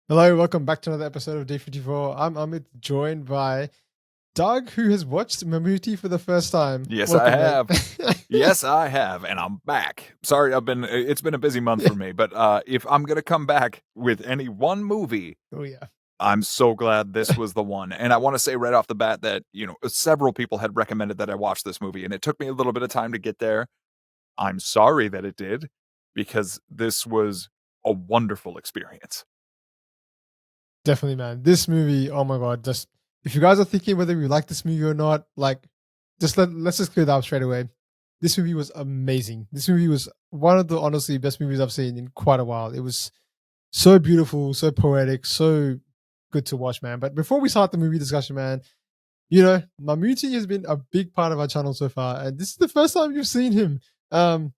Hello, welcome back to another episode of D54. I'm Amit, joined by Doug, who has watched Mammootty for the first time. Yes, I Welcome, mate. have. Yes, I have, and I'm back. Sorry, it's been a busy month for me, but if I'm gonna come back with any one movie, Oh, yeah. I'm so glad this was the one. And I want to say right off the bat that, several people had recommended that I watch this movie, and it took me a little bit of time to get there. I'm sorry that it did, because this was a wonderful experience. Definitely, man. This movie, oh my God. Just if you guys are thinking whether you like this movie or not, like, let's just clear that up straight away. This movie was amazing. This movie was one of the honestly best movies I've seen in quite a while. It was so beautiful, so poetic, so good to watch, man. But before we start the movie discussion, man, Mammootty has been a big part of our channel so far, and this is the first time you've seen him.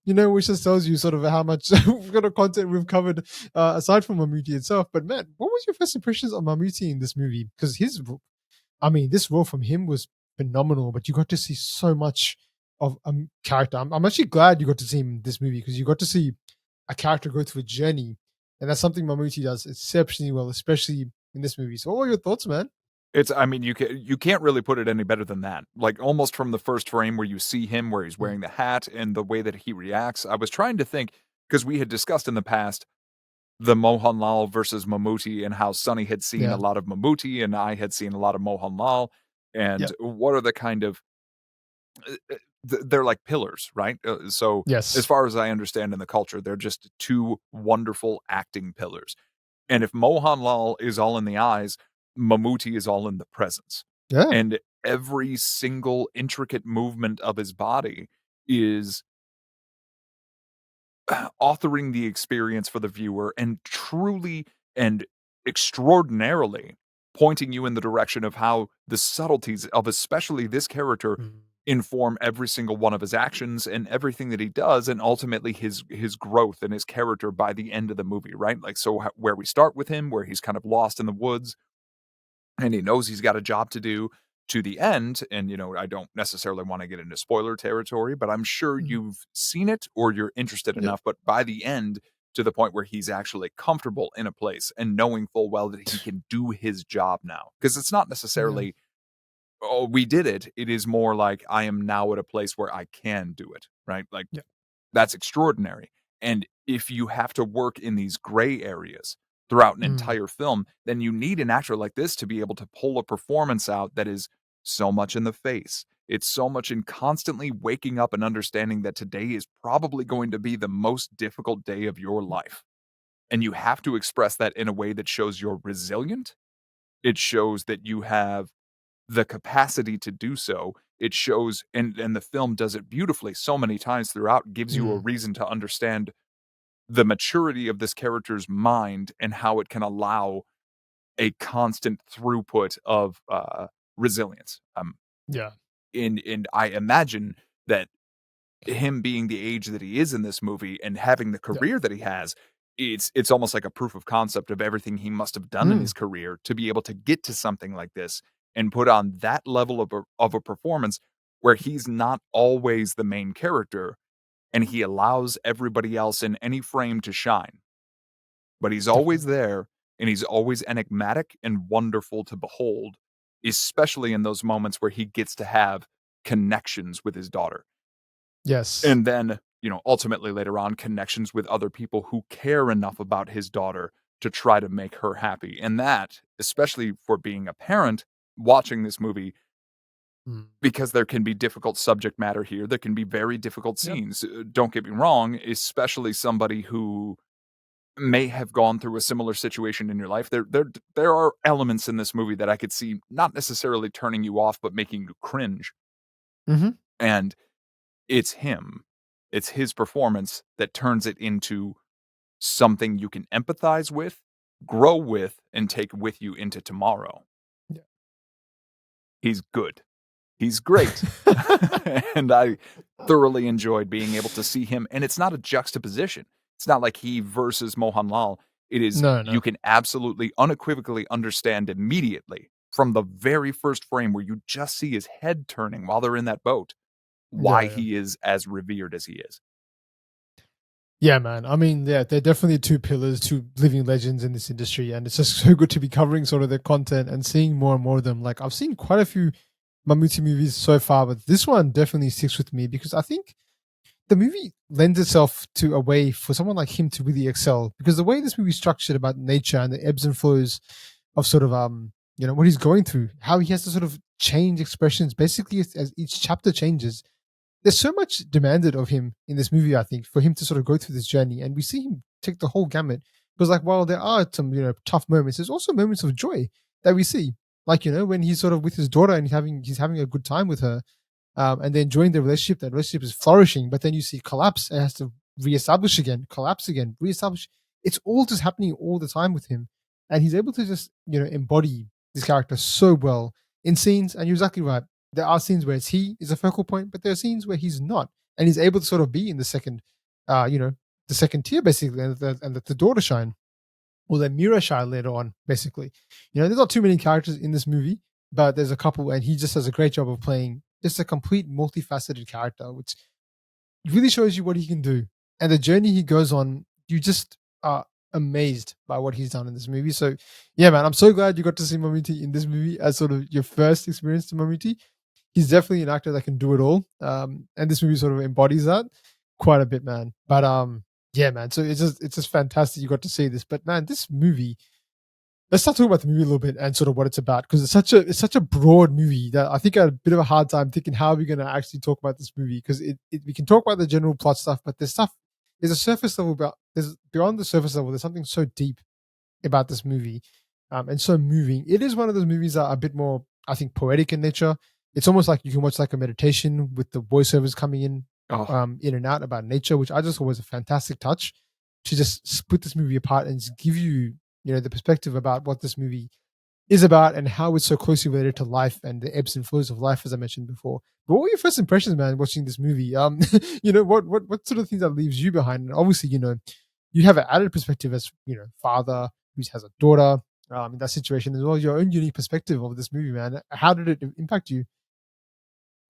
Which just tells you sort of how much kind of content we've covered aside from Mammootty itself. But man, what was your first impressions of Mammootty in this movie? Because this role from him was phenomenal, but you got to see so much of a character. I'm actually glad you got to see him in this movie because you got to see a character go through a journey, and that's something Mammootty does exceptionally well, especially in this movie. So, what were your thoughts, man? I mean, you can't really put it any better than that. Like, almost from the first frame where you see him, where he's Mm. wearing the hat and the way that he reacts. I was trying to think, because we had discussed in the past the Mohanlal versus Mammootty and how Sonny had seen a Yeah. lot of Mammootty and I had seen a lot of Mohanlal, and Yeah. what are the kind of they're like pillars, right? So as Yes. far as I understand in the culture, they're just two wonderful acting pillars. And if Mohanlal is all in the eyes, Mammootty is all in the presence. Yeah. And every single intricate movement of his body is authoring the experience for the viewer and truly and extraordinarily pointing you in the direction of how the subtleties of especially this character Mm. inform every single one of his actions and everything that he does, and ultimately his growth and his character by the end of the movie, right? Like, so where we start with him, where he's kind of lost in the woods and he knows he's got a job to do, to the end. And I don't necessarily want to get into spoiler territory, but I'm sure Mm. you've seen it or you're interested Yep. enough. But by the end, to the point where he's actually comfortable in a place and knowing full well that he can do his job now, because it's not Yeah. necessarily, oh, we did it. It is more like, I am now at a place where I can do it, right? Like, Yeah. that's extraordinary. And if you have to work in these gray areas throughout an Mm. entire film, then you need an actor like this to be able to pull a performance out that is so much in the face. It's so much in constantly waking up and understanding that today is probably going to be the most difficult day of your life. And you have to express that in a way that shows you're resilient. It shows that you have the capacity to do so. It shows, and the film does it beautifully so many times throughout, gives you a Mm. reason to understand the maturity of this character's mind and how it can allow a constant throughput of resilience. Yeah. And I imagine that him being the age that he is in this movie and having the Yeah. career that he has, it's almost like a proof of concept of everything he must have done in Mm. his career to be able to get to something like this and put on that level of a performance where he's not always the main character and he allows everybody else in any frame to shine. But he's always Definitely. there and he's always enigmatic and wonderful to behold, especially in those moments where he gets to have connections with his daughter. Yes. And then, ultimately later on, connections with other people who care enough about his daughter to try to make her happy. And that, especially for being a parent watching this movie, Mm. because there can be difficult subject matter here, there can be very difficult Yep. scenes. Don't get me wrong, especially somebody who may have gone through a similar situation in your life. There are elements in this movie that I could see not necessarily turning you off, but making you cringe. Mm-hmm. And it's him. It's his performance that turns it into something you can empathize with, grow with, and take with you into tomorrow. He's good. He's great. Yeah. And I thoroughly enjoyed being able to see him. And it's not a juxtaposition. It's not like he versus Mohanlal. It is, No. you No. can absolutely unequivocally understand immediately from the very first frame where you just see his head turning while they're in that boat, why Yeah. Yeah. he is as revered as he is. Yeah, man. I mean, yeah, they're definitely two pillars, two living legends in this industry, and it's just so good to be covering sort of their content and seeing more and more of them. Like I've seen quite a few Mammootty movies so far, but this one definitely sticks with me because I think the movie lends itself to a way for someone like him to really excel because the way this movie is structured about nature and the ebbs and flows of sort of what he's going through, how he has to sort of change expressions basically as each chapter changes. There's so much demanded of him in this movie, I think, for him to sort of go through this journey, and we see him take the whole gamut. Because like while there are some tough moments, there's also moments of joy that we see, like when he's sort of with his daughter and he's having a good time with her, and then enjoying the relationship. That relationship is flourishing, but then you see collapse. It has to reestablish again, collapse again, reestablish. It's all just happening all the time with him, and he's able to just embody this character so well in scenes. And you're exactly right. There are scenes where he is a focal point, but there are scenes where he's not, and he's able to sort of be in the second, uh, you know, the second tier basically, and let the daughter shine or then Mira shine later on, basically. There's not too many characters in this movie, but there's a couple, and he just does a great job of playing just a complete multifaceted character, which really shows you what he can do. And the journey he goes on, you just are amazed by what he's done in this movie. So, yeah, man, I'm so glad you got to see Mammootty in this movie as sort of your first experience to Mammootty. He's definitely an actor that can do it all. And this movie sort of embodies that quite a bit, man. But yeah, man. So it's just fantastic you got to see this. But man, this movie. Let's start talking about the movie a little bit and sort of what it's about because it's such a broad movie that I think I had a bit of a hard time thinking how are we going to actually talk about this movie because we can talk about the general plot stuff, but there's a surface level there's beyond the surface level. There's something so deep about this movie, and so moving. It is one of those movies that are a bit more, I think, poetic in nature. It's almost like you can watch like a meditation with the voiceovers coming Oh, in and out about nature, which I just thought was a fantastic touch to just split this movie apart and just give you, the perspective about what this movie is about and how it's so closely related to life and the ebbs and flows of life, as I mentioned before. But what were your first impressions, man, watching this movie? What sort of things that leaves you behind? And obviously, you have an added perspective as father who has a daughter in that situation as well. Your own unique perspective of this movie, man. How did it impact you?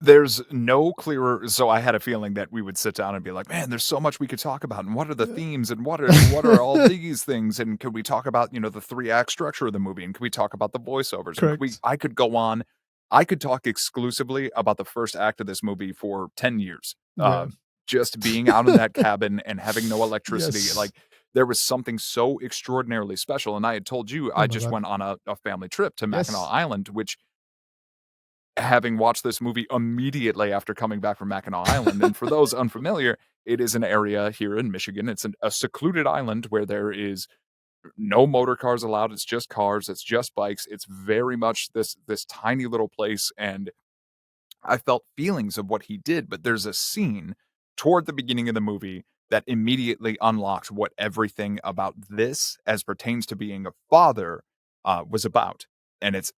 there's no clearer so I had a feeling that we would sit down and be like, "Man, there's so much we could talk about, and what are the Yeah. themes, and what are all these things, and could we talk about, the 3-act structure of the movie, and could we talk about the voiceovers, and could we" Correct. I could go on. I could talk exclusively about the first act of this movie for 10 years. Yeah. Just being out in that cabin and having no electricity, Yes. like, there was something so extraordinarily special, and I had told you Oh I my just god. went on a family trip to Mackinac Yes. Island, which having watched this movie immediately after coming back from Mackinac Island, and for those unfamiliar, it is an area here in Michigan. It's a secluded island where there is no motor cars allowed. It's just cars. It's just bikes. It's very much this tiny little place, and I felt feelings of what he did. But there's a scene toward the beginning of the movie that immediately unlocked what everything about this, as pertains to being a father, was about, and it's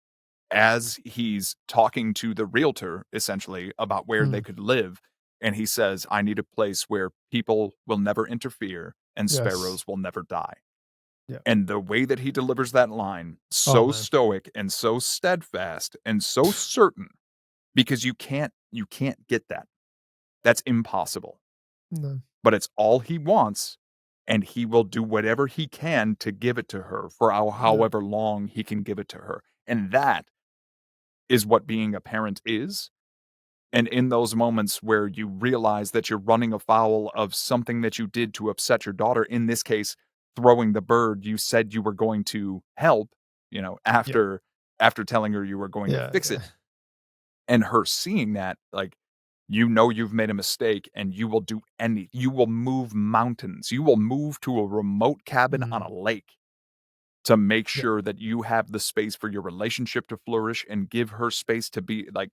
as he's talking to the realtor essentially about where they Mm. could live. And he says, I need a place where people will never interfere and Yes. sparrows will never die. Yeah. And the way that he delivers that line, Oh so man. stoic and so steadfast and so certain, because you can't get that. That's impossible. No. But it's all he wants, and he will do whatever he can to give it to her for Yeah. however long he can give it to her. And that is what being a parent is. And in those moments where you realize that you're running afoul of something that you did to upset your daughter, in this case, throwing the bird you said you were going to help, Yeah. after telling her you were going to Yeah. fix Yeah. it, and her seeing that, like, you've made a mistake and you will move mountains. You will move to a remote cabin on Mm. a lake to make Yeah. sure that you have the space for your relationship to flourish and give her space to be like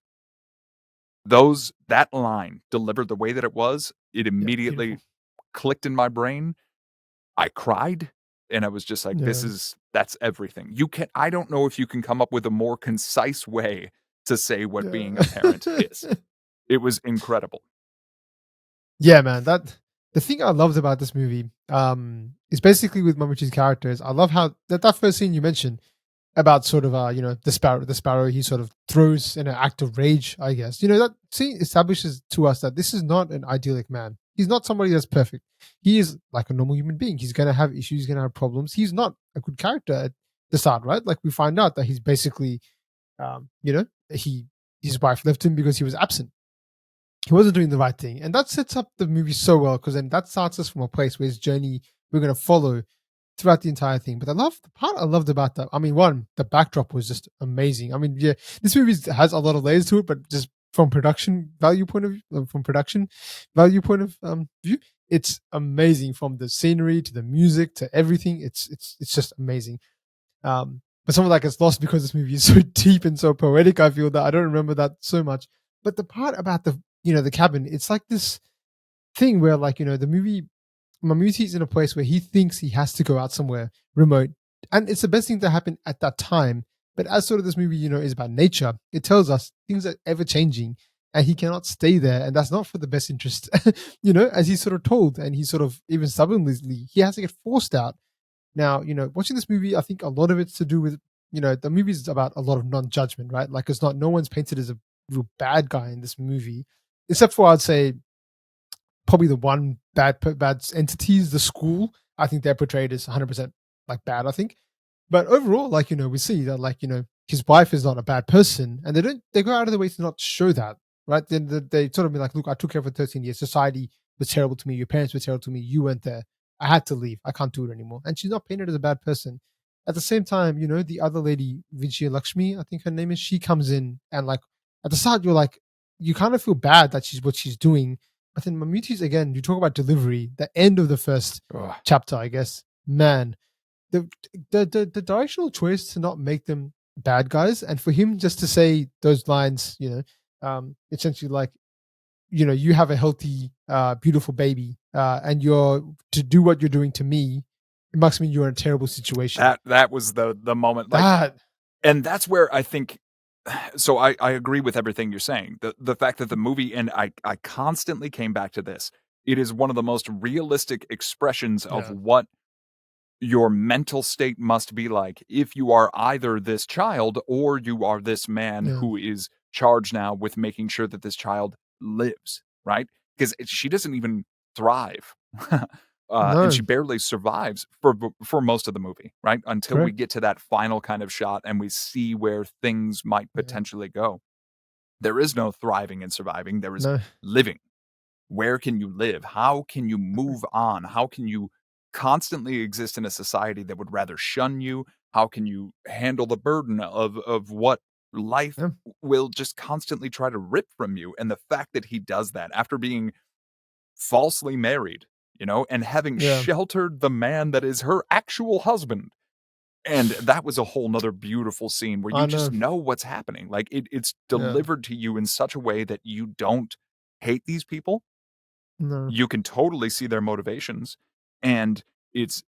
those that line delivered the way that it was, it Yeah. immediately Beautiful. clicked in my brain. I cried, and I was just like, Yeah. that's everything. I don't know if you can come up with a more concise way to say what Yeah. being a parent is. It was incredible. Yeah, man. The thing I loved about this movie, is basically with Mamuchi's characters. I love how that first scene you mentioned about sort of the sparrow he sort of throws in an act of rage, I guess. That scene establishes to us that this is not an idyllic man. he's not somebody that's perfect. He is like a normal human being. He's gonna have issues. He's gonna have problems. He's not a good character at the start, right? Like we find out that he's basically, you know, his wife left him because he was absent. He wasn't doing the right thing, and that sets up the movie so well because then that starts us from a place where his journey we're gonna follow throughout the entire thing. But the part I loved about that. I mean, one, the backdrop was just amazing. I mean, yeah, this movie has a lot of layers to it, but just from production value point of view, from production value point of view, it's amazing. From the scenery to the music to everything, it's just amazing. But some of that gets lost because this movie is so deep and so poetic. I feel that I don't remember that so much. But the part about the cabin, it's like this thing where like the movie Mammootty's in a place where he thinks he has to go out somewhere remote, and it's the best thing to happen at that time. But as sort of this movie, is about nature, it tells us things are ever changing, and he cannot stay there, and that's not for the best interest. As he's sort of told, and he's sort of even stubbornly, he has to get forced out. Now, watching this movie, I think a lot of it's to do with, the movie's about a lot of non-judgment, right? Like it's not, no one's painted as a real bad guy in this movie, except for I'd say probably the one bad entity is the school. I think they're portrayed as 100% like bad. I think, but overall, like we see that his wife is not a bad person, and they go out of their way to not show that, right? Then they sort of be like, look, I took care for 13 years. Society was terrible to me. Your parents were terrible to me. You weren't there. I had to leave. I can't do it anymore. And she's not painted as a bad person. At the same time, the other lady, Vijay Lakshmi, I think her name is, she comes in and like at the start, you're like, you kind of feel bad that she's what she's doing. But then Mammootty's, again, you talk about delivery, the end of the first Ugh. chapter, I guess, man, the directional choice to not make them bad guys and for him just to say those lines, essentially like, you have a healthy, beautiful baby, and you're to do what you're doing to me, it must mean you're in a terrible situation. That was the moment, like, That, and that's where I think. So I agree with everything you're saying. The fact that the movie, and I constantly came back to this. It is one of the most realistic expressions of yeah, what your mental state must be like if you are either this child or you are this man yeah, who is charged now with making sure that this child lives, right? Because she doesn't even thrive. And no, she barely survives for most of the movie, right? Until we correct, get to that final kind of shot and we see where things might yeah, potentially go. There is no thriving and surviving. There is no, living. Where can you live? How can you move on? How can you constantly exist in a society that would rather shun you? How can you handle the burden of what life yeah, will just constantly try to rip from you? And the fact that he does that after being falsely married, and having yeah, sheltered the man that is her actual husband. And that was a whole nother beautiful scene where you I just know, know what's happening. Like it's yeah, delivered to you in such a way that you don't hate these people. no, You can totally see their motivations, and it's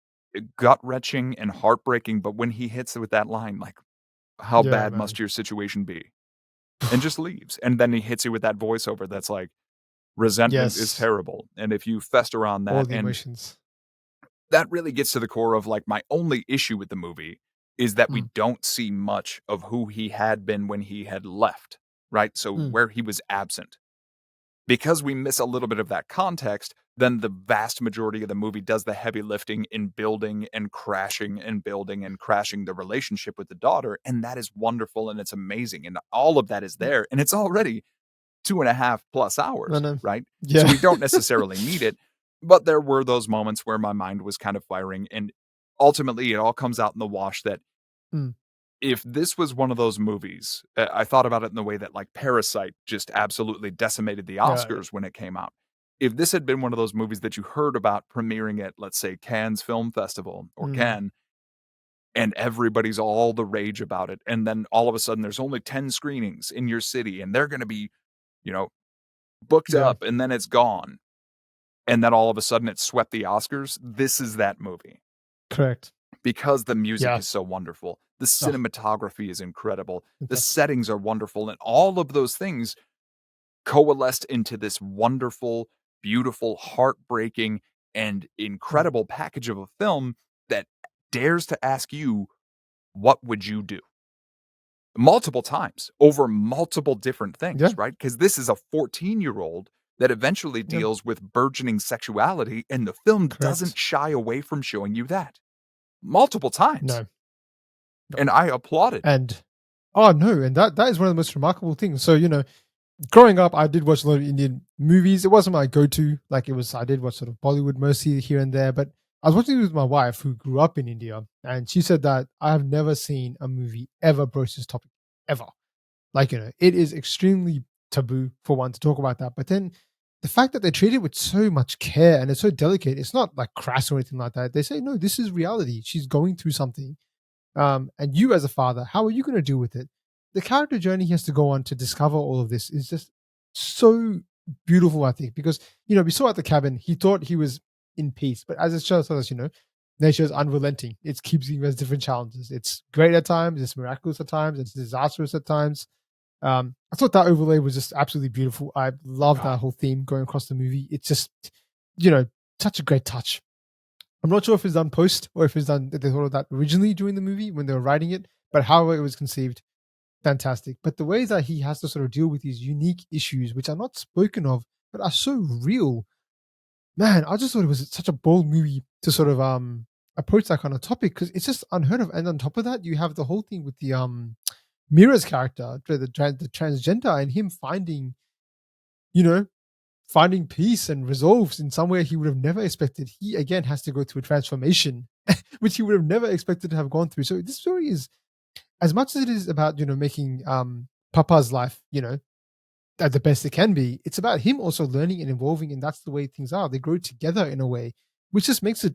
gut-wrenching and heartbreaking, but when he hits it with that line, like, "How yeah, bad man, must your situation be?" And just leaves, and then he hits you with that voiceover that's like, "Resentment is yes, terrible," and if you fester on all that, the and emotions, that really gets to the core of, like, my only issue with the movie is that we mm, don't see much of who he had been when he had left, right? So mm, where he was absent. Because we miss a little bit of that context, then the vast majority of the movie does the heavy lifting in building and crashing and building and crashing the relationship with the daughter, and that is wonderful and it's amazing, and all of that is mm, there, and it's already 2.5 plus I hours, know, right? So yeah, we don't necessarily need it, but there were those moments where my mind was kind of firing, and ultimately, it all comes out in the wash that mm, if this was one of those movies, I thought about it in the way that, like, Parasite just absolutely decimated the yeah, yeah, Oscars when it came out. If this had been one of those movies that you heard about premiering at, let's say, Cannes Film Festival or mm, Cannes, and everybody's all the rage about it, and then all of a sudden there's only 10 screenings in your city, and they're gonna be, you know, booked yeah, up, and then it's gone, and then all of a sudden it swept the Oscars, this is that movie. correct, Because the music yeah, is so wonderful, the oh, cinematography is incredible, the fantastic, settings are wonderful, and all of those things coalesced into this wonderful, beautiful, heartbreaking, and mm, incredible package of a film that dares to ask you, "What would you do?" Multiple times over multiple different things, yeah, right? Because this is a 14-year-old that eventually Yep. deals with burgeoning sexuality, and the film doesn't Correct. shy away from showing you that multiple times, No. No. and I applaud it. And oh no, and that is one of the most remarkable things. So, growing up, I did watch a lot of Indian movies. It wasn't my go-to. Like, it was, I did watch sort of Bollywood mostly here and there. But I was watching it with my wife, who grew up in India, and she said that I have never seen a movie ever broach this topic ever. Like, it is extremely taboo for one to talk about that. But then the fact that they treat it with so much care and it's so delicate, it's not like crass or anything like that. They say, no, this is reality. She's going through something. And you, as a father, how are you going to deal with it? The character journey he has to go on to discover all of this is just so beautiful, I think, because, we saw at the cabin, he thought he was in peace. But as it shows us, nature is unrelenting. It keeps giving us different challenges. It's great at times, it's miraculous at times, it's disastrous at times. I thought that overlay was just absolutely beautiful. I love Ah, that whole theme going across the movie. It's just, you know, such a great touch. I'm not sure if it's done post or if it's done, they thought of that originally during the movie when they were writing it, but however it was conceived, fantastic. But the ways that he has to sort of deal with these unique issues, which are not spoken of, but are so real, man, I just thought it was such a bold movie to sort of approach that kind of topic, because it's just unheard of. And on top of that, you have the whole thing with the Mira's character, the transgender, and him you know, finding peace and resolves in somewhere he would have never expected. He again has to go through a transformation, which he would have never expected to have gone through. So this story is, as much as it is about making Papa's life at the best it can be, it's about him also learning and evolving, and that's the way things are. They grow together in a way, which just makes it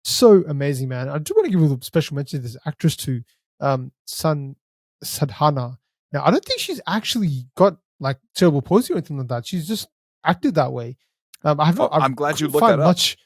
so amazing, man. I do want to give a special mention to this actress too, San Sadhana. Now, I don't think she's actually got like cerebral palsy or anything like that. She's just acted that way. I have oh, not. I I'm glad you couldn't looked that find up. much.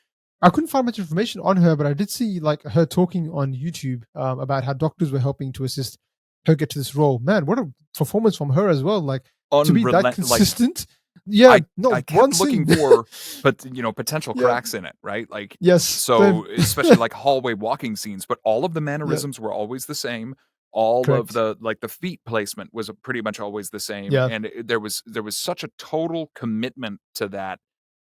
I couldn't find much information on her, but I did see like her talking on YouTube about how doctors were helping to assist her get to this role. Man, what a performance from her as well! Like, to be that Like, consistent. Yeah, I not one kept looking scene. for, but, potential Yeah. cracks in it, right? Like, Yes. so, Same. especially, like, hallway walking scenes, but all of the Yeah. mannerisms were always the same. All of Correct. the feet placement was pretty much always the same, Yeah. and there was such a total commitment to that,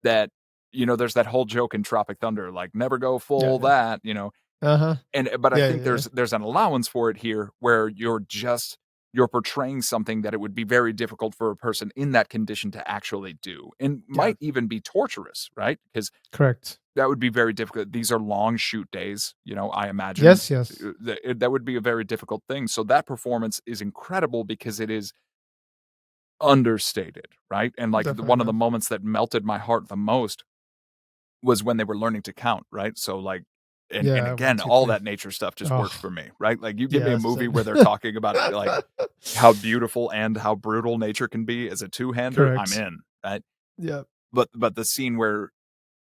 there's that whole joke in Tropic Thunder, like, "Never go Yeah. full Yeah. that," Uh huh. but I Yeah. think Yeah. Yeah. there's an allowance for it here where you're portraying something that it would be very difficult for a person in that condition to actually do, and Yeah. might even be torturous, right? Because Correct. that would be very difficult. These are long shoot days, I imagine. Yes. Yes. That would be a very difficult thing. So that performance is incredible because it is understated, right? And, like, Definitely, one of the man. moments that melted my heart the most was when they were learning to count, right? So, like, and Yeah. One, again, two, all three. that nature stuff just Oh, works for me, right? Like, you give me a yeah. movie Same. where they're talking about, like, how beautiful and how brutal nature can be as a two-hander, I'm Correct. in, right? Yeah. But the scene where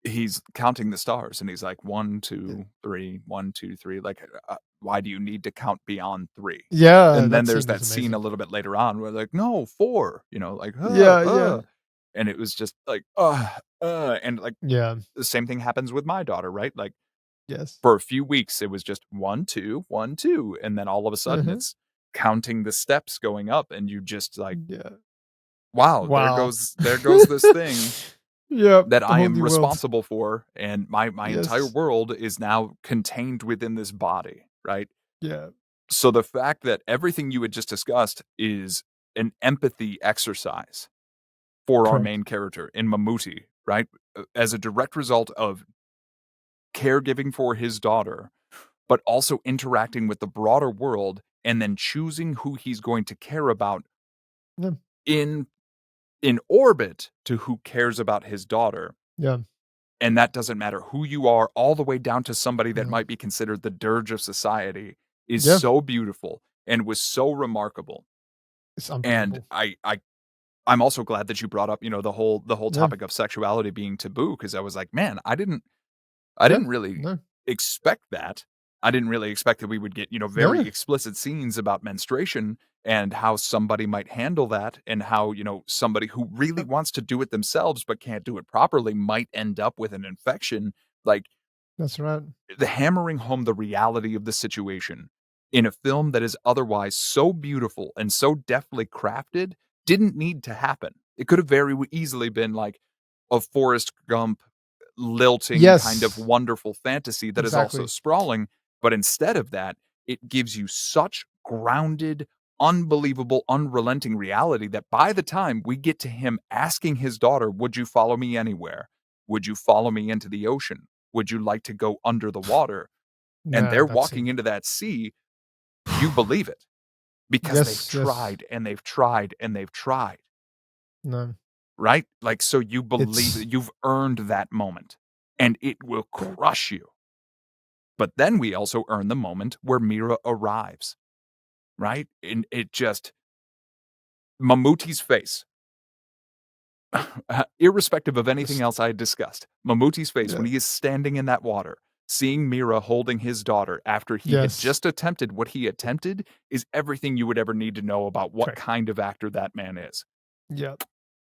he's counting the stars and he's like, "1, Yeah. 2, 3, 1, 2, 3." Like, why do you need to count beyond 3? Yeah, And then that there's scene was that scene a amazing. little bit later on where like, "No, 4," like, Yeah. Yeah. and it was just like, and, like, Yeah. the same thing happens with my daughter, right? Like, Yes. for a few weeks, it was just 1, 2, 1, 2, and then all of a sudden, Uh-huh. it's counting the steps going up, and you just like, Yeah. "Wow, Wow. there goes this thing Yeah. that A I whole am new world. responsible for, and my entire Yes. world is now contained within this body," right? Yeah. So the fact that everything you had just discussed is an empathy exercise for our Correct. main character in Mammootty, right? As a direct result of caregiving for his daughter, but also interacting with the broader world and then choosing who he's going to care about Yeah. in orbit to who cares about his daughter. Yeah. And that doesn't matter who you are, all the way down to somebody that Yeah. might be considered the dirge of society, is Yeah. so beautiful and was so remarkable. It's And unbelievable. I'm also glad that you brought up, the whole Yeah. topic of sexuality being taboo, because I was like, "Man, I Yeah. didn't really No. expect that." I didn't really expect that we would get, very No. explicit scenes about menstruation and how somebody might handle that, and how, somebody who really Yep. wants to do it themselves but can't do it properly might end up with an infection. Like, That's right. the hammering home the reality of the situation in a film that is otherwise so beautiful and so deftly crafted didn't need to happen. It could have very easily been like a Forrest Gump lilting kind of Yes, wonderful fantasy that is also exactly. sprawling, but instead of that, it gives you such grounded, unbelievable, unrelenting reality that by the time we get to him asking his daughter, "Would you follow me anywhere? Would you follow me into the ocean? Would you like to go under the water?" And they're Man, that walking scene. into that sea, you believe it because they've Yes, yes. tried and they've tried and they've tried, No, right? Like, so you believe it's that you've earned that moment and it will correct. crush you. But then we also earn the moment where Mira arrives, right? And it just Mammootty's face, irrespective of anything Just else I had discussed, Mammootty's face yeah. when he is standing in that water, seeing Mira holding his daughter after he had Yes, just attempted what he attempted is everything you would ever need to know about what correct. kind of actor that man is. Yeah.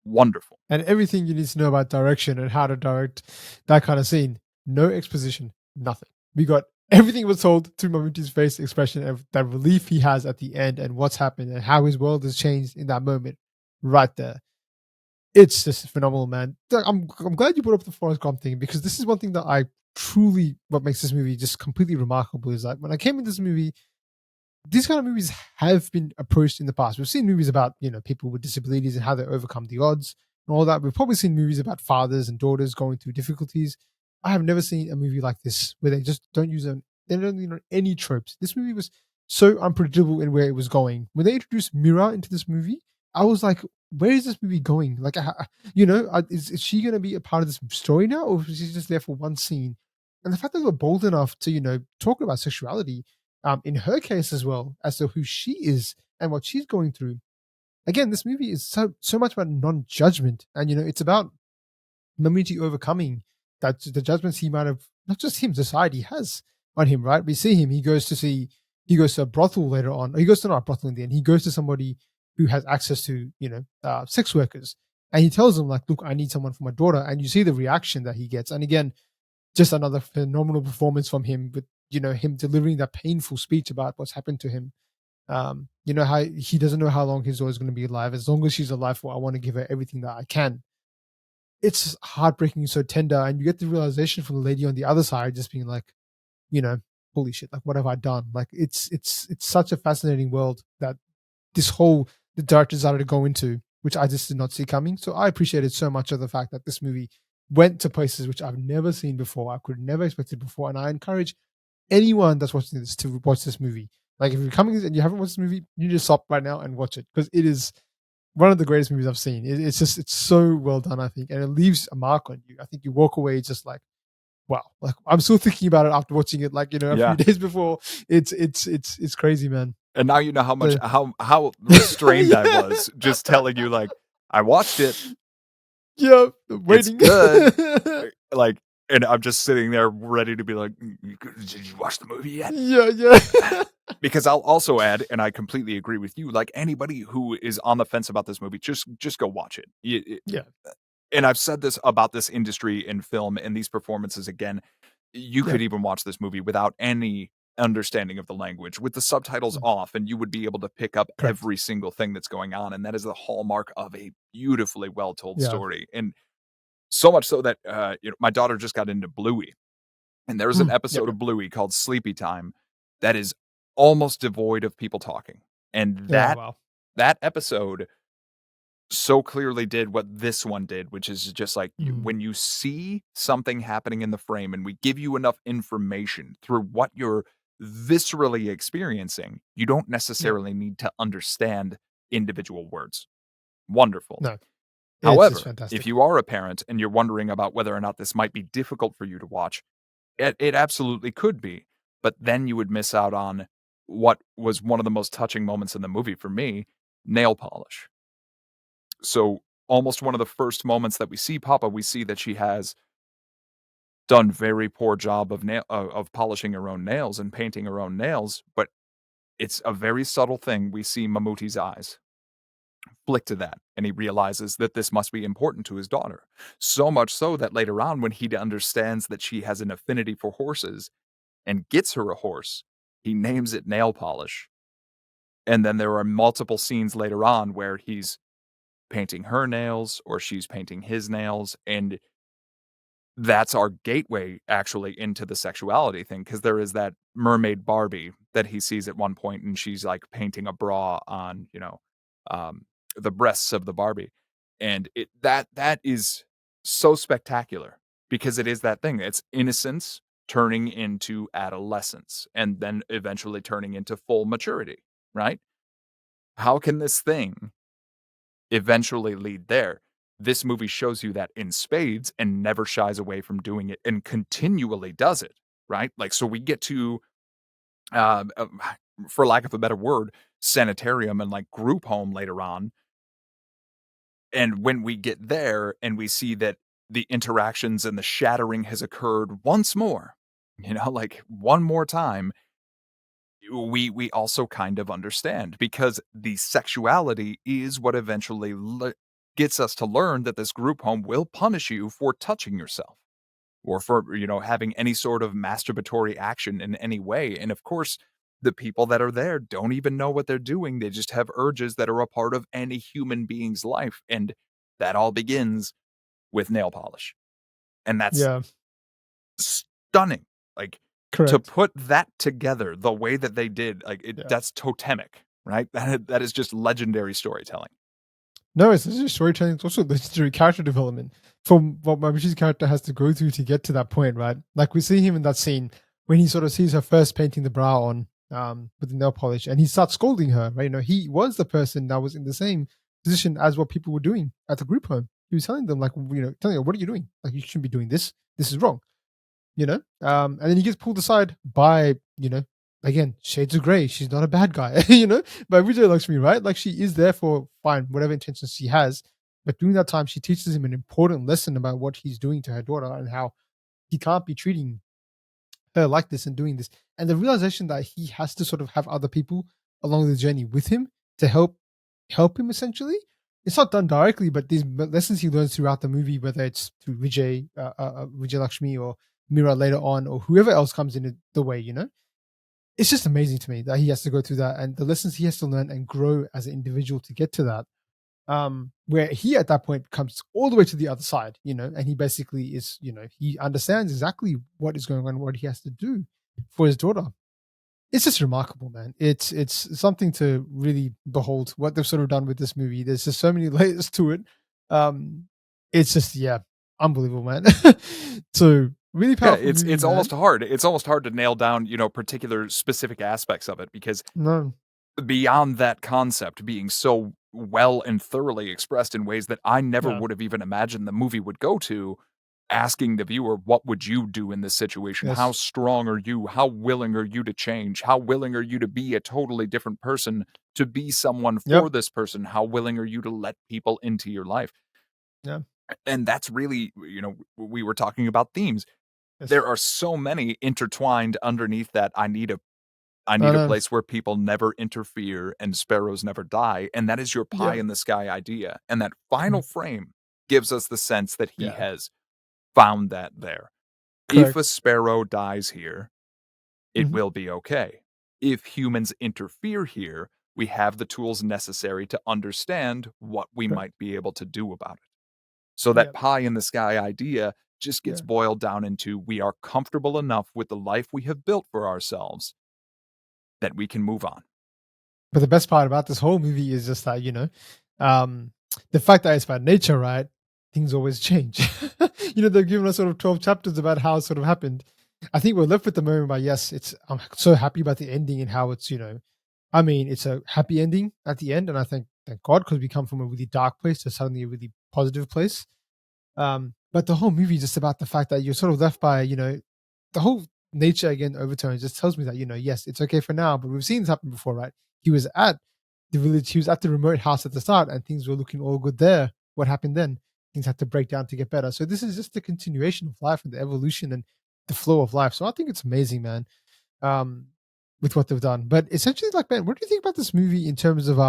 Wonderful. And everything you need to know about direction and how to direct that kind of scene. No exposition, nothing. We got everything was told through Mamuti's face expression of that relief he has at the end and what's happened and how his world has changed in that moment right there. It's just phenomenal, man. I'm glad you brought up the Forrest Gump thing because this is one thing that I truly what makes this movie just completely remarkable is like when I came into this movie, these kind of movies have been approached in the past. We've seen movies about, people with disabilities and how they overcome the odds and all that. We've probably seen movies about fathers and daughters going through difficulties. I have never seen a movie like this where they just don't use they don't any tropes. This movie was so unpredictable in where it was going. When they introduced Mira into this movie, I was like, where is this movie going? Like, is she going to be a part of this story now, or is she just there for one scene? And the fact that they were bold enough to, talk about sexuality in her case as well as to who she is and what she's going through. Again, this movie is so much about non-judgment, and it's about Mammootty overcoming that the judgments he might have not just him, society has on him. Right? We see him. He goes to a brothel later on. He goes to not a brothel in the end. He goes to somebody who has access to sex workers, and he tells them like, "Look, I need someone for my daughter." And you see the reaction that he gets. And again, just another phenomenal performance from him with him delivering that painful speech about what's happened to him. How he doesn't know how long his daughter's going to be alive. As long as she's alive, I want to give her everything that I can. It's heartbreaking, so tender, and you get the realization from the lady on the other side, just being like, you know, holy shit, like what have I done? Like it's such a fascinating world that the director decided to go into, which I just did not see coming. So I appreciated so much of the fact that this movie went to places which I've never seen before. I could never expect it before. And I encourage anyone that's watching this to watch this movie. Like if you're coming and you haven't watched this movie, you need to stop right now and watch it because it is one of the greatest movies I've seen. It's so well done, I think, and it leaves a mark on you. I think you walk away just like, wow, like I'm still thinking about it after watching it, like a few Yeah. days before. It's crazy, man. And now you know how much So how restrained I yeah, was just telling you, like, "I watched it. yeah, It's waiting. good." Like, and I'm just sitting there ready to be like, Did you watch the movie yet?" Yeah, yeah, Because I'll also add, and I completely agree with you, like, anybody who is on the fence about this movie, just go watch it. yeah, And I've said this about this industry in film and these performances again. You yeah. could even watch this movie without any understanding of the language, with the subtitles Mm, off, and you would be able to pick up correct. every single thing that's going on, and that is the hallmark of a beautifully well-told Yeah. story, and so much so that, my daughter just got into Bluey, and there's an Yep, episode yep. of Bluey called Sleepy Time that is almost devoid of people talking, and Yeah, that wow. that episode so clearly did what this one did, which is just like Mm, when you see something happening in the frame and we give you enough information through what you're viscerally experiencing, you don't yeah. necessarily need to understand individual words. Wonderful. No, it's However, if fantastic. you are a parent and you're wondering about whether or not this might be difficult for you to watch, it absolutely could be. But then you would miss out on what was one of the most touching moments in the movie for me, nail polish. So, almost one of the first moments that we see Papa, we see that she has done very poor job of of polishing her own nails and painting her own nails, but it's a very subtle thing. We see Mammootty's eyes flick to that, and he realizes that this must be important to his daughter. So much so that later on, when he understands that she has an affinity for horses and gets her a horse, he names it Nail Polish. And then there are multiple scenes later on where he's painting her nails or she's painting his nails, and that's our gateway actually into the sexuality thing, because there is that mermaid Barbie that he sees at one point, and she's, like, painting a bra on, um, the breasts of the Barbie, and that is so spectacular because it is that thing. It's innocence turning into adolescence and then eventually turning into full maturity, right? How can this thing eventually lead there? This movie shows you that in spades and never shies away from doing it and continually does it, right? Like, so we get to, um, uh, for lack of a better word, sanitarium and like group home later on. And when we get there and we see that the interactions and the shattering has occurred once more, like one more time, we also kind of understand because the sexuality is what eventually gets us to learn that this group home will punish you for touching yourself or for having any sort of masturbatory action in any way. And of course, the people that are there don't even know what they're doing. They just have urges that are a part of any human being's life, and that all begins with nail polish. And that's Yeah, stunning. Like, to correct. put that together the way that they did, like, Yeah. that's totemic, right? That is just legendary storytelling. No, it's just storytelling. It's also legendary character development from what Mamooty's character has to go through to get to that point, right? Like we see him in that scene when he sort of sees her first painting the bra on with the nail polish, and he starts scolding her. Right? He was the person that was in the same position as what people were doing at the group home. He was telling them, like, telling her, "What are you doing? Like, you shouldn't be doing this. This is wrong." And then he gets pulled aside by, again, shades of gray. She's not a bad guy, by Vijay Lakshmi, right? Like, she is there for fine, whatever intentions she has. But during that time, she teaches him an important lesson about what he's doing to her daughter and how he can't be treating her like this and doing this. And the realization that he has to sort of have other people along the journey with him to help him essentially. It's not done directly, but these lessons he learns throughout the movie, whether it's through Vijay Lakshmi or Mira later on, or whoever else comes in the way, it's just amazing to me that he has to go through that and the lessons he has to learn and grow as an individual to get to that. Where he at that point comes all the way to the other side, and he basically is, he understands exactly what is going on, what he has to do for his daughter. It's just remarkable, man. It's something to really behold what they've sort of done with this movie. There's just so many layers to it. Um, it's just unbelievable, man. So really Yeah, powerful movie, it's almost man. hard. It's almost hard to nail down, particular specific aspects of it because No, beyond that concept being so well and thoroughly expressed in ways that I never yeah, would have even imagined the movie would go to, asking the viewer, what would you do in this situation? How yes, strong are you? How willing are you to change? How willing are you to be a totally different person, to be someone for yep, this person? How willing are you to let people into your life? yeah, And that's really, we were talking about themes. There yes. are so many intertwined underneath that I I need a know. place where people never interfere and sparrows never die, and that is your pie Yeah, in the sky idea, and that final mhm, frame gives us the sense that he yeah, has found that there. If a correct. sparrow dies here, it Mhm, will be okay. If humans interfere here, we have the tools necessary to understand what we correct. might be able to do about it. So that Yeah, pie in the sky idea just gets yeah. boiled down into we are comfortable enough with the life we have built for ourselves that we can move on. But the best part about this whole movie is just that, um, the fact that it's about nature, right? Things always change. They've given us sort of 12 chapters about how it sort of happened. I think we're left with the moment by yes, I'm so happy about the ending and how it's, I mean, it's a happy ending at the end, and I thank God because we come from a really dark place to suddenly a really positive place. But the whole movie is just about the fact that you're sort of left by, the whole nature again overtone just tells me that, yes, it's okay for now, but we've seen this happen before, right? He was at the village, he was at the remote house at the start, and things were looking all good there. What happened then? Things had to break down to get better. So this is just the continuation of life and the evolution and the flow of life. So I think it's amazing, man, um, with what they've done. But essentially, like, man, what do you think about this movie in terms of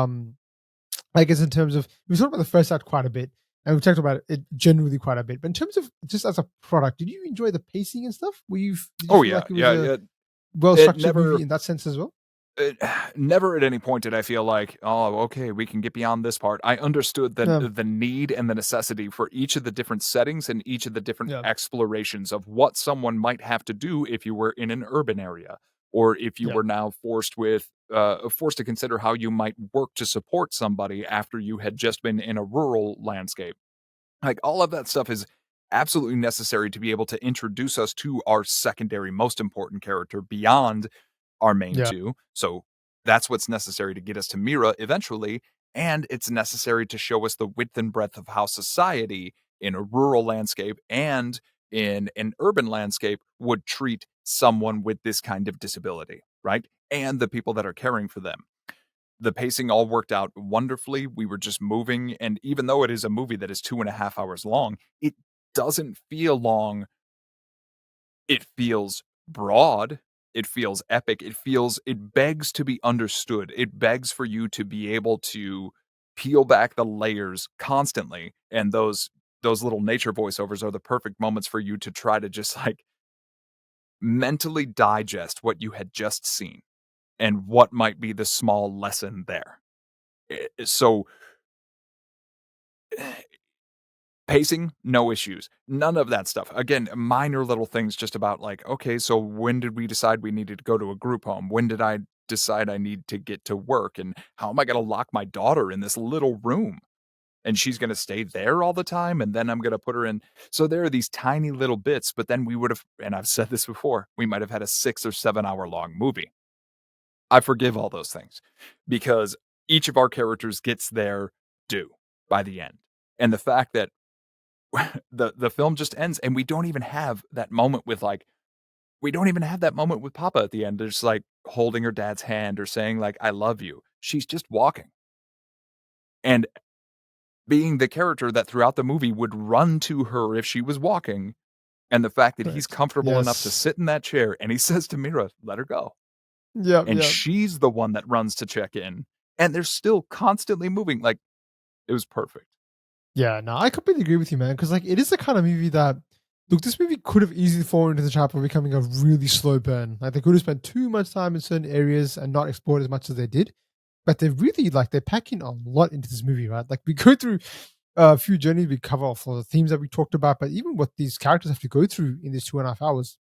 I guess in terms of we talked about the first act quite a bit, and we talked about it generally quite a bit. But in terms of just as a product, did you enjoy the pacing and stuff? Did you Oh, feel yeah, like it was yeah, a yeah. well It structured movie never in that sense as well? It never at any point did I feel like, "Oh, okay, we can get beyond this part." I understood Yeah, the need and the necessity for each of the different settings and each of the different yeah, explorations of what someone might have to do if you were in an urban area, or if you yeah, were now forced to consider how you might work to support somebody after you had just been in a rural landscape. Like, all of that stuff is absolutely necessary to be able to introduce us to our secondary most important character beyond our main yeah. 2. So, that's what's necessary to get us to Mira eventually, and it's necessary to show us the width and breadth of how society in a rural landscape and in an urban landscape would treat someone with this kind of disability, right? And the people that are caring for them. The pacing all worked out wonderfully. We were just moving, and even though it is a movie that is 2.5 hours long, it doesn't feel long. It feels broad, it feels epic, it begs to be understood. It begs for you to be able to peel back the layers constantly, and those little nature voiceovers are the perfect moments for you to try to just, like, mentally digest what you had just seen and what might be the small lesson there. So pacing, no issues. None of that stuff. Again, minor little things just about like, okay, so when did we decide we needed to go to a group home? When did I decide I need to get to work? And how am I going to lock my daughter in this little room? And she's going to stay there all the time. And then I'm going to put her in. So there are these tiny little bits, but then we would have, and I've said this before, we might have had a 6 or 7 hour long movie. I forgive all those things because each of our characters gets their due by the end. And the fact that the film just ends and we don't even have that moment with like we don't even have that moment with Papa at the end. There's like holding her dad's hand or saying like I love you. She's just walking and being the character that throughout the movie would run to her if she was walking, and the fact that he's Correct. comfortable enough to Yes. sit in that chair and he says to Mira, "Let her go." Yep, And yep. she's the one that runs to check in and they're still constantly moving like it was perfect. Yeah, no, I completely agree with you, man. Because like, it is the kind of movie that, look, this movie could have easily fallen into the trap of becoming a really slow burn. Like, they could have spent too much time in certain areas and not explored as much as they did. But they really like they're packing a lot into this movie, right? Like, we go through a few journeys, we cover off all the themes that we talked about, but even what these characters have to go through in these 2.5 hours,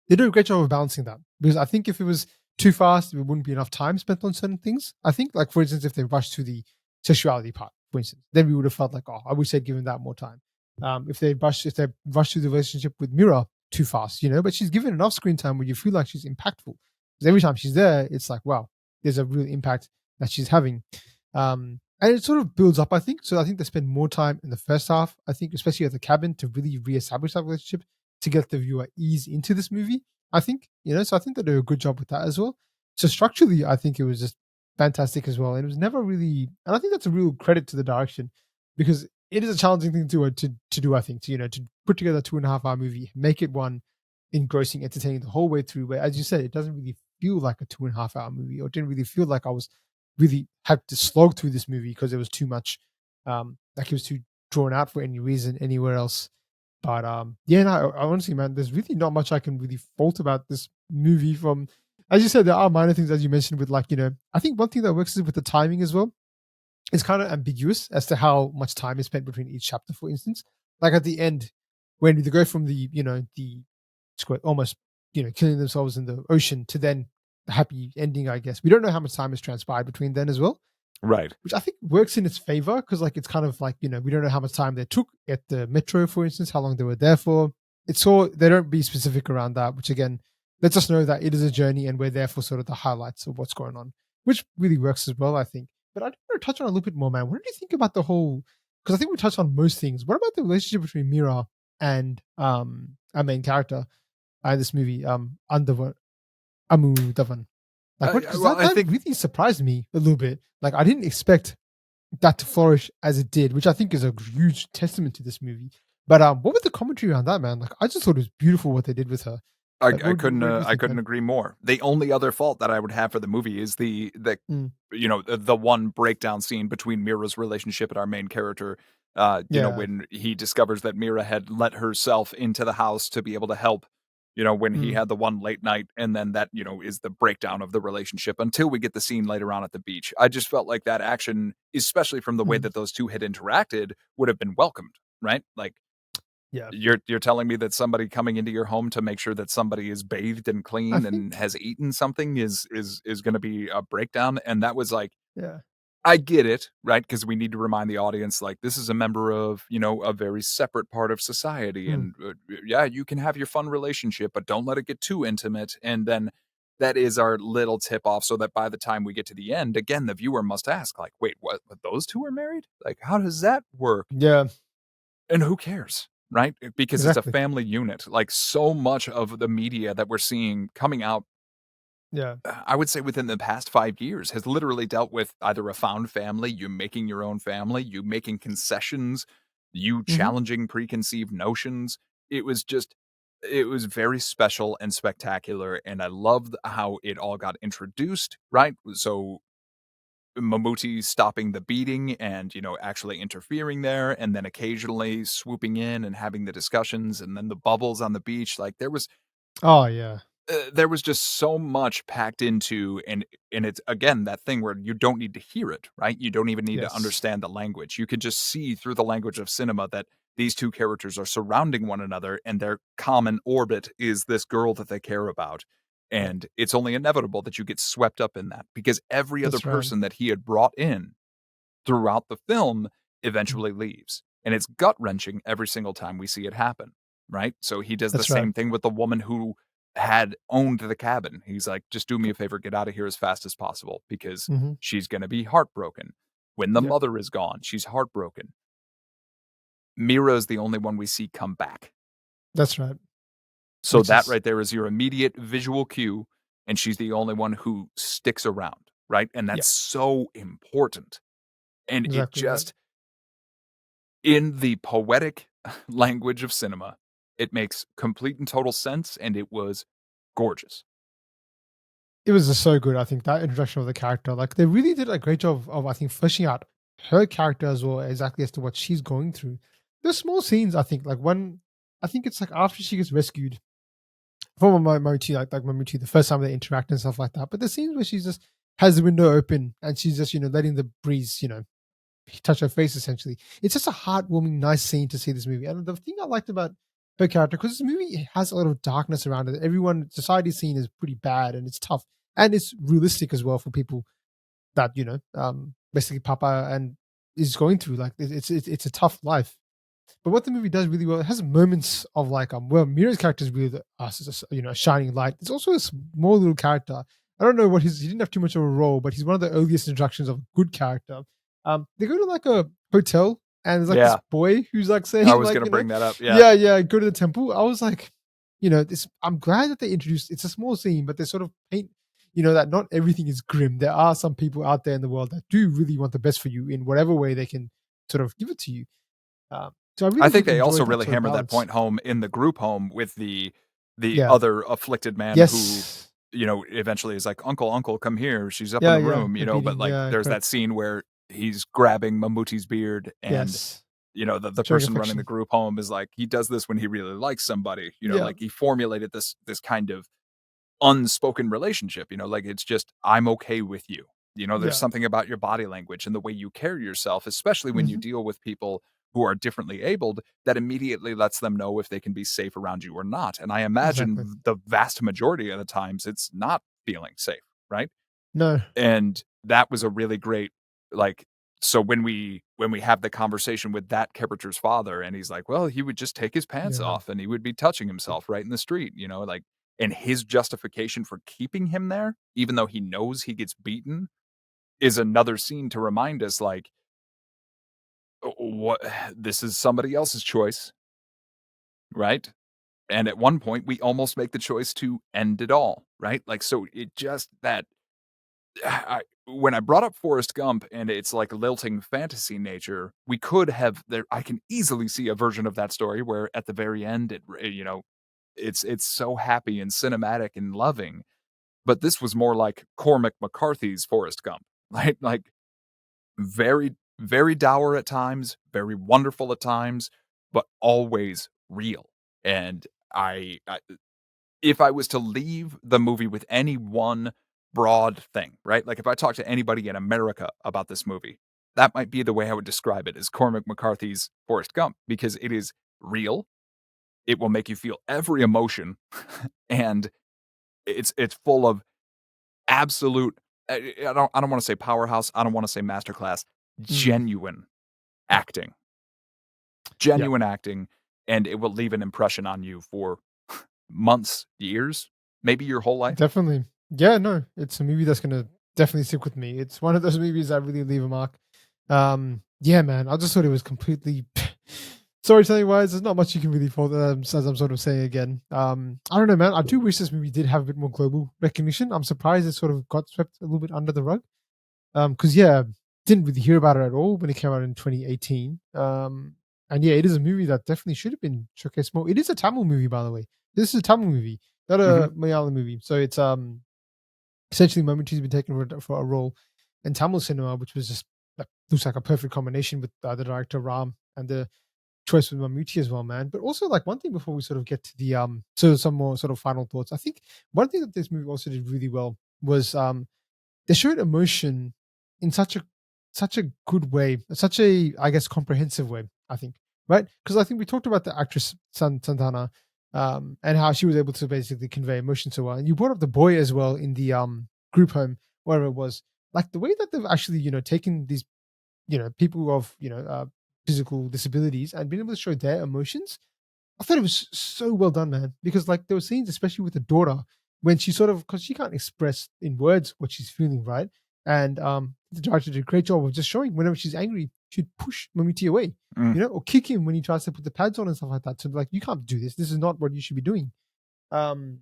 they do a great job of balancing that. Because I think if it was too fast, there wouldn't be enough time spent on certain things. I think, like for instance, if they rushed to the sexuality part, for instance, then we would have felt like, oh, I wish they'd given that more time. If they rush to the relationship with Mira too fast, but she's given enough screen time where you feel like she's impactful. Because every time she's there, it's like, wow, there's a real impact that she's having. And it sort of builds up, I think. So I think they spend more time in the first half, I think, especially at the cabin to really reestablish that relationship to get the viewer ease into this movie. I think, so I think they do a good job with that as well. So structurally, I think it was just fantastic as well. And it was never really, and I think that's a real credit to the direction because it is a challenging thing to do, I think, to put together a 2.5 hour movie, make it one engrossing, entertaining the whole way through. But as you said, it doesn't really feel like a 2.5 hour movie or it didn't really feel like I was really had to slog through this movie because there was too much, like it was too drawn out for any reason anywhere else. But yeah, no, honestly, man, there's really not much I can really fault about this movie. From, as you said, there are minor things as you mentioned with like I think one thing that works is with the timing as well. It's kind of ambiguous as to how much time is spent between each chapter. For instance, like at the end, when they go from the squid almost killing themselves in the ocean to then the happy ending, I guess we don't know how much time has transpired between then as well, Right. which I think works in its favor because like it's kind of like we don't know how much time they took at the metro, for instance, how long they were there for. It's so they don't be specific around that, which again lets us know that it is a journey and we're there for sort of the highlights of what's going on, which really works as well, I think. But I want to touch on a little bit more, man. What did you think about the whole? Because I think we touched on most things. What about the relationship between Mira and our main character in this movie, Amu Davan? Like what? Because Well, that I think really surprised me a little bit. Like I didn't expect that to flourish as it did, which I think is a huge testament to this movie. But what was the commentary around that, man? Like I just thought it was beautiful what they did with her. Like what do you I think, couldn't man? agree more. The only other fault that I would have for the movie is Mm, the one breakdown scene between Mira's relationship and our main character. yeah, When he discovers that Mira had let herself into the house to be able to help. When he Mm, had the one late night and then that, is the breakdown of the relationship until we get the scene later on at the beach. I just felt like that action, especially from the way mm, that those two had interacted, would have been welcomed, right? Like yeah. you're telling me that somebody coming into your home to make sure that somebody is bathed and I clean and think has eaten something is going to be a breakdown, and that was like yeah. I get it, right? Because we need to remind the audience, like, this is a member of, a very separate part of society. Mm, And yeah, you can have your fun relationship, but don't let it get too intimate. And then that is our little tip off so that by the time we get to the end, again, the viewer must ask, like, wait, what? Those two are married? Like, how does that work? yeah, And who cares? Right? Because it's a exactly. family unit. Like, so much of the media that we're seeing coming out Yeah. I would say within the past 5 years has literally dealt with either a found family, you making your own family, you making concessions, you Mhm. challenging preconceived notions. It was just it was very special and spectacular, and I loved how it all got introduced, right? So, Mammootty stopping the beating and, actually interfering there, and then occasionally swooping in and having the discussions, and then the bubbles on the beach, like, Oh, yeah. there was just so much packed into and it's again that thing where you don't need to hear it, right? You don't even need to Yes. understand the language. You could just see through the language of cinema that these two characters are surrounding one another and their common orbit is this girl that they care about. Yeah. And it's only inevitable that you get swept up in that because every other That's right. person that he had brought in throughout the film Mm, eventually leaves. And it's gut wrenching every single time we see it happen, right? So he does the that's right. same thing with the woman who had owned the cabin. He's like, just do me a favor, get out of here as fast as possible because Mhm. she's going to be heartbroken. When the Yeah. mother is gone, she's heartbroken. Mira is the only one we see come back. That's right. So Which that is right there is your immediate visual cue. And she's the only one who sticks around, right? And yeah, that's so important. And it exactly right. just, in the poetic language of cinema, it makes complete and total sense, and it was gorgeous. It was just so good, I think, that introduction of the character, like, they really did a great job of, I think, fleshing out her character as well, exactly as to what she's going through. There's small scenes, I think, like, when I think it's, like, after she gets rescued from Mochi, like Mochi, the first time they interact and stuff like that, but the scenes where she just has the window open and she's just, letting the breeze, touch her face essentially. It's just a heartwarming, nice scene to see this movie. And the thing I liked about her character, because this movie has a lot of darkness around it. Everyone, society's scene is pretty bad and it's tough. And it's realistic as well for people that, basically Papa and is going through. Like it's a tough life. But what the movie does really well, it has moments of like, well, Mira's character is really a shining light. It's also a small little character. I don't know he didn't have too much of a role, but he's one of the earliest introductions of a good character. They go to like a hotel and there's like this Yeah, boy who's like I saying was like, gonna bring that up, yeah. yeah, yeah, go to the temple. I was like, this, I'm glad that they introduced, it's a small scene, but they sort of paint, that not everything is grim. There are some people out there in the world that do really want the best for you in whatever way they can sort of give it to you. So I I really think did they enjoy also that really sort of hammered that balance. point home in the group home with the Yeah. other afflicted man who, Yes. eventually is like, "Uncle, uncle, come here, she's up in Yeah, the yeah. room," The but, beating. like, Yeah, there's that correct. scene where he's grabbing Mammootty's beard and Yes. the Showing person running the affection. group home is like, he does this when he really likes somebody, Yeah. like he formulated this kind of unspoken relationship, like it's just, I'm okay with you. There's Yeah. something about your body language and the way you carry yourself, especially when you Mhm. deal with people who are differently abled, that immediately lets them know if they can be safe around you or not. And I Exactly. imagine the vast majority of the times it's not feeling safe, right? No. And that was a really great, like, so when we have the conversation with that character's father and he's like, well, he would just take his pants Yeah. off and he would be touching himself right in the street, like, and his justification for keeping him there, even though he knows he gets beaten, is another scene to remind us, like, what this is somebody else's choice, right? And at one point we almost make the choice to end it all, right? Like, so it just that when I brought up Forrest Gump and its like lilting fantasy nature, we could have there. I can easily see a version of that story where at the very end, it's so happy and cinematic and loving. But this was more like Cormac McCarthy's Forrest Gump, right? Like very, very dour at times, very wonderful at times, but always real. And I if I was to leave the movie with any one broad thing, right? Like if I talk to anybody in America about this movie, that might be the way I would describe it as Cormac McCarthy's Forrest Gump because it is real. It will make you feel every emotion, and it's full of absolute. I don't want to say powerhouse. I don't want to say masterclass. Mm, Genuine yeah, acting, yeah, genuine acting, and it will leave an impression on you for months, years, maybe your whole life. definitely. Yeah, no, it's a movie that's gonna definitely stick with me. It's one of those movies that really leave a mark. Yeah, man, I just thought it was completely storytelling wise. There's not much you can really fault, as I'm sort of saying again. I don't know, man. I do wish this movie did have a bit more global recognition. I'm surprised it sort of got swept a little bit under the rug. Because yeah, didn't really hear about it at all when it came out in 2018. And yeah, it is a movie that definitely should have been showcased more. It is a Tamil movie, by the way. This is a Tamil movie, not Mhm. a Malayalam movie. So it's essentially Mammootty's been taken for a role in Tamil cinema, which was just like, looks like a perfect combination with the director Ram and the choice with Mammootty as well, man. But also like one thing before we sort of get to the so some more sort of final thoughts. I think one thing that this movie also did really well was they showed emotion in such a good way, such a I guess comprehensive way. I think right because I think we talked about the actress Santana and how she was able to basically convey emotion so well. And you brought up the boy as well in the group home, whatever it was. Like the way that they've actually taken these people of physical disabilities and been able to show their emotions. I thought it was so well done, man. Because like there were scenes, especially with the daughter, when she sort of because she can't express in words what she's feeling, right? And the director did a great job of just showing whenever she's angry, she'd push Mamiti away, Mm. or kick him when he tries to put the pads on and stuff like that. So like, you can't do this. This is not what you should be doing. Um,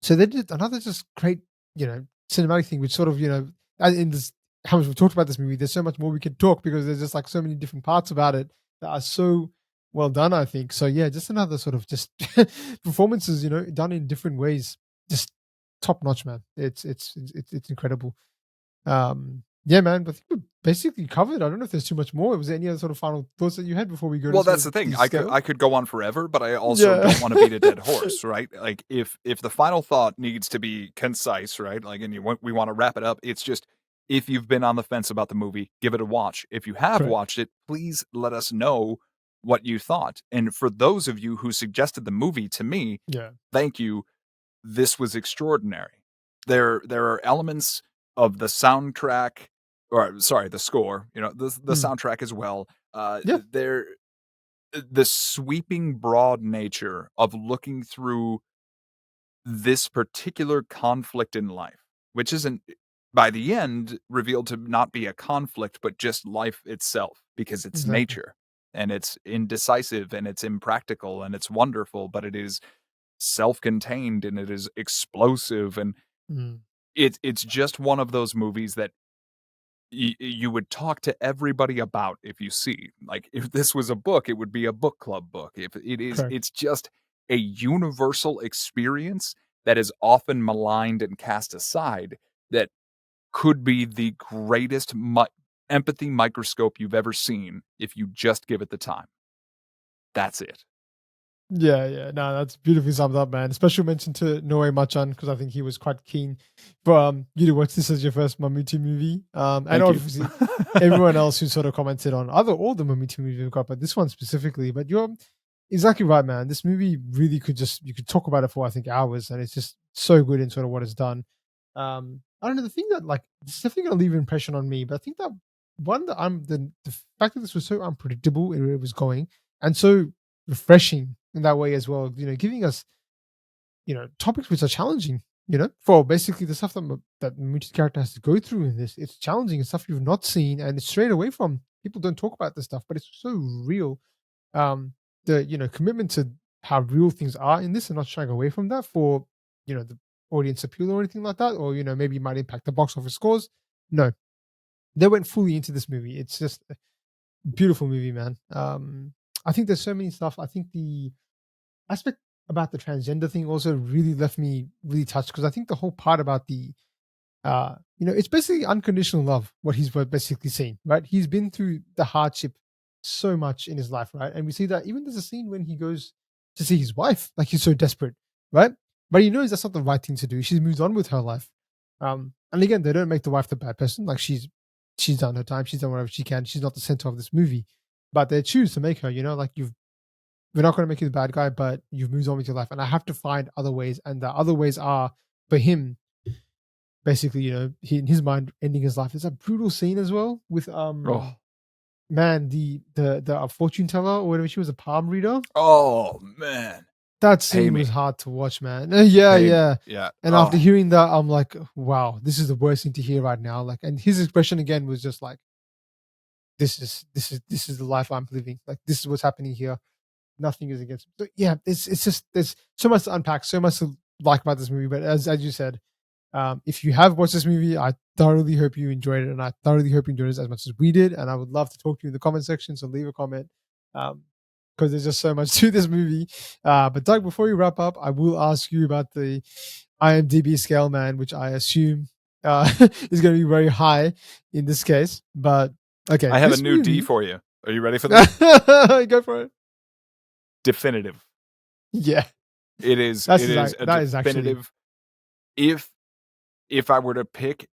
so they did another just great, cinematic thing, which sort of, in this how much we've talked about this movie, there's so much more we could talk because there's just like so many different parts about it that are so well done, I think. So yeah, just another sort of just performances, done in different ways. Just top notch, man. It's incredible. Yeah, man. But I think we basically covered. I don't know if there's too much more. Was there any other sort of final thoughts that you had before we go to Well, sort that's of the thing. the I could scale? I could go on forever, but I also Yeah. don't wanna beat a dead horse, right? Like, if the final thought needs to be concise, right? Like, and we wanna wrap it up, it's just, if you've been on the fence about the movie, give it a watch. If you have Correct. watched it, please let us know what you thought. And for those of you who suggested the movie to me, Yeah. thank you. This was extraordinary. There are elements of the soundtrack, or sorry, the score, the Mm. soundtrack as well. Yeah. There the sweeping broad nature of looking through this particular conflict in life, which isn't by the end revealed to not be a conflict, but just life itself, because it's Exactly. nature and it's indecisive and it's impractical and it's wonderful, but it is self-contained and it is explosive. And Mm. it's just one of those movies that you would talk to everybody about if you see. Like, if this was a book, it would be a book club book. If it is, Correct. it's just a universal experience that is often maligned and cast aside, that could be the greatest empathy microscope you've ever seen if you just give it the time. That's it. Yeah, yeah. No, that's beautifully summed up, man. Special mention to Noe Machan because I think he was quite keen for you to watch this as your first Mammootty movie. And Thank you. obviously everyone else who sort of commented on other all the Mammootty movies we've got, but this one specifically. But you're exactly right, man. This movie really could just you could talk about it for I think hours, and it's just so good in sort of what it's done. I don't know the thing that like it's definitely gonna leave an impression on me, but I think that one that the fact that this was so unpredictable in where it was going and so refreshing in that way as well, giving us, topics which are challenging, for basically the stuff that Moochie's character has to go through in this. It's challenging and stuff you've not seen, and it's straight away from people don't talk about this stuff, but it's so real. The commitment to how real things are in this and not shying away from that for the audience appeal or anything like that, or maybe it might impact the box office scores. No, they went fully into this movie. It's just a beautiful movie, man. I think there's so many stuff. I think the aspect about the transgender thing also really left me really touched because I think the whole part about the it's basically unconditional love what he's basically saying, right? He's been through the hardship so much in his life, right? And we see that even there's a scene when he goes to see his wife, like he's so desperate, right? but he knows that's not the right thing to do. She's moved on with her life. And again, they don't make the wife the bad person. Like she's done her time. She's done whatever she can. She's not the center of this movie, but they choose to make her. Like we're not going to make you the bad guy, but you've moved on with your life, and I have to find other ways. And the other ways are for him, basically, he in his mind ending his life. There's a brutal scene as well with Oh, man, the fortune teller or whatever, she was a palm reader. oh man. That scene me. was hard to watch, man. Yeah, Hey, yeah. yeah. And after hearing that, I'm like, wow, this is the worst thing to hear right now. Like, and his expression again was just like, this is the life I'm living. Like, this is what's happening here. Nothing is against me. So, yeah, it's just there's so much to unpack, so much to like about this movie. But as you said, if you have watched this movie, I thoroughly hope you enjoyed it, and I thoroughly hope you enjoyed it as much as we did. And I would love to talk to you in the comment section. So leave a comment. Because there's just so much to this movie. But Doug, before we wrap up, I will ask you about the IMDb scale, man, which I assume is going to be very high in this case. But okay, I have a new D for you. Are you ready for this? Go for it. Definitive. Yeah, it is. That is definitive. Actually, if I were to pick,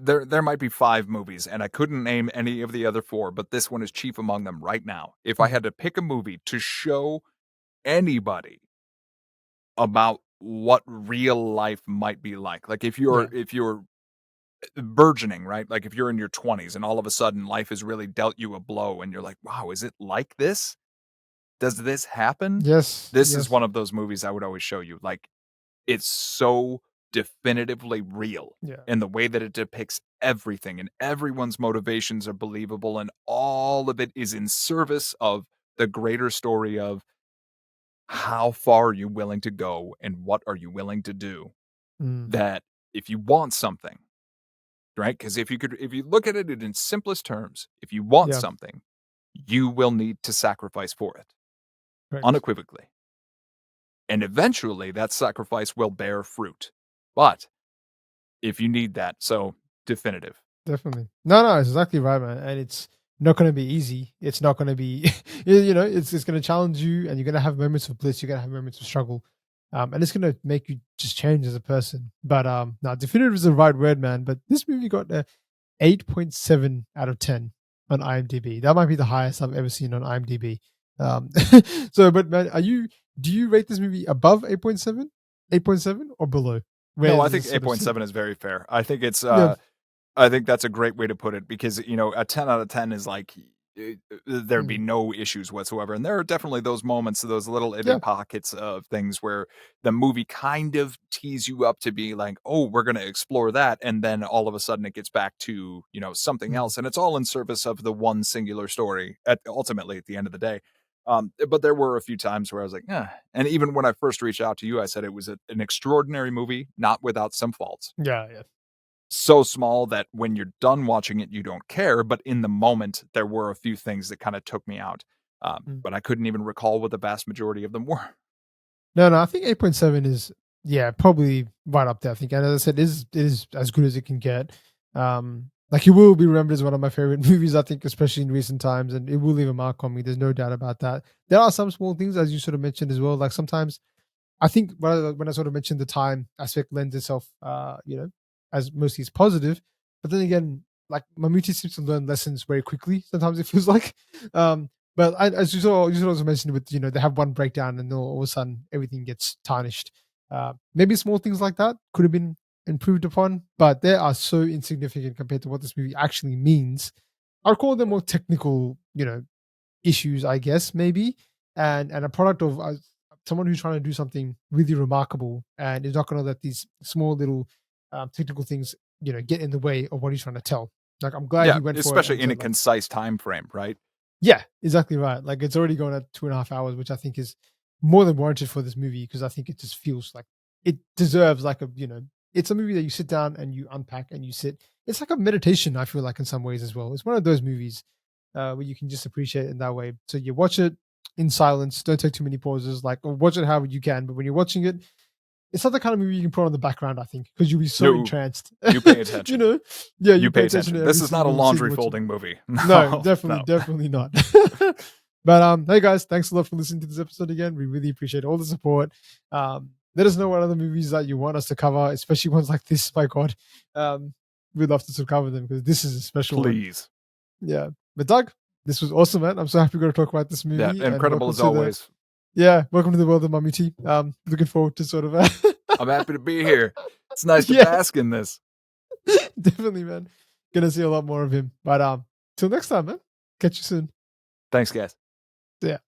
there might be 5 movies, and I couldn't name any of the other 4, but this one is chief among them right now. If I had to pick a movie to show anybody about what real life might be like if you're burgeoning, right? Like if you're in your 20s and all of a sudden life has really dealt you a blow and you're like, wow, is it like this? Does this happen? Yes. This is one of those movies I would always show you. Like, it's so definitively real in the way that it depicts everything, and everyone's motivations are believable, and all of it is in service of the greater story of how far are you willing to go and what are you willing to do. That if you want something, right? Because if you look at it in simplest terms, if you want something, you will need to sacrifice for it. Right. Unequivocally. And eventually that sacrifice will bear fruit. But if you need that, so definitive. Definitely. No, it's exactly right, man. And it's not going to be easy. It's not going to be, it's going to challenge you, and you're going to have moments of bliss. You're going to have moments of struggle. And it's going to make you just change as a person. But no, definitive is the right word, man. But this movie got a 8.7 out of 10 on IMDb. That might be the highest I've ever seen on IMDb. So, but man, do you rate this movie above 8.7, 8.7 or below? No, I think 8.7 is very fair. I think it's, I think that's a great way to put it, because, a 10 out of 10 is like, there'd be no issues whatsoever. And there are definitely those moments, those little itty pockets of things where the movie kind of tees you up to be like, oh, we're going to explore that. And then all of a sudden it gets back to, something else. And it's all in service of the one singular story ultimately at the end of the day. But there were a few times where I was like, and even when I first reached out to you, I said it was an extraordinary movie, not without some faults. Yeah. So small that when you're done watching it, you don't care. But in the moment, there were a few things that kind of took me out. But I couldn't even recall what the vast majority of them were. No, I think 8.7 is, probably right up there. I think, and as I said, it is as good as it can get. Like, it will be remembered as one of my favorite movies, I think, especially in recent times, and it will leave a mark on me. There's no doubt about that. There are some small things, as you sort of mentioned as well. Like sometimes, I think when I sort of mentioned the time aspect lends itself, as mostly it's positive. But then again, like Mammootty seems to learn lessons very quickly. Sometimes it feels like, but as you also mentioned with, they have one breakdown and then all of a sudden everything gets tarnished. Maybe small things like that could have been improved upon, but they are so insignificant compared to what this movie actually means. I'll call them more technical, issues, I guess, maybe, and a product of someone who's trying to do something really remarkable and is not going to let these small little technical things, get in the way of what he's trying to tell. Like, I'm glad he went for it, especially in a concise time frame, right? Yeah, exactly right. Like, it's already going at 2.5 hours, which I think is more than warranted for this movie, because I think it just feels like it deserves like it's a movie that you sit down and you unpack and you sit. It's like a meditation, I feel like, in some ways as well. It's one of those movies where you can just appreciate it in that way. So you watch it in silence, don't take too many pauses, like, or watch it however you can. But when you're watching it, it's not the kind of movie you can put on the background, I think, because you'll be so entranced. You pay attention. You pay attention. This is not a laundry folding movie. No, definitely not. But hey guys, thanks a lot for listening to this episode again. We really appreciate all the support. let us know what other movies that you want us to cover, especially ones like this. My God, we'd love to cover them because this is a special one. Please. Yeah, but Doug, this was awesome, man. I'm so happy we're going to talk about this Yeah, movie. And incredible welcome as to always. welcome to the world of Mammootty. Looking forward to sort of. I'm happy to be here. It's nice to Yeah. bask in this. Definitely, man. Gonna see a lot more of him. But till next time, man. Catch you soon. Thanks, guys. Yeah.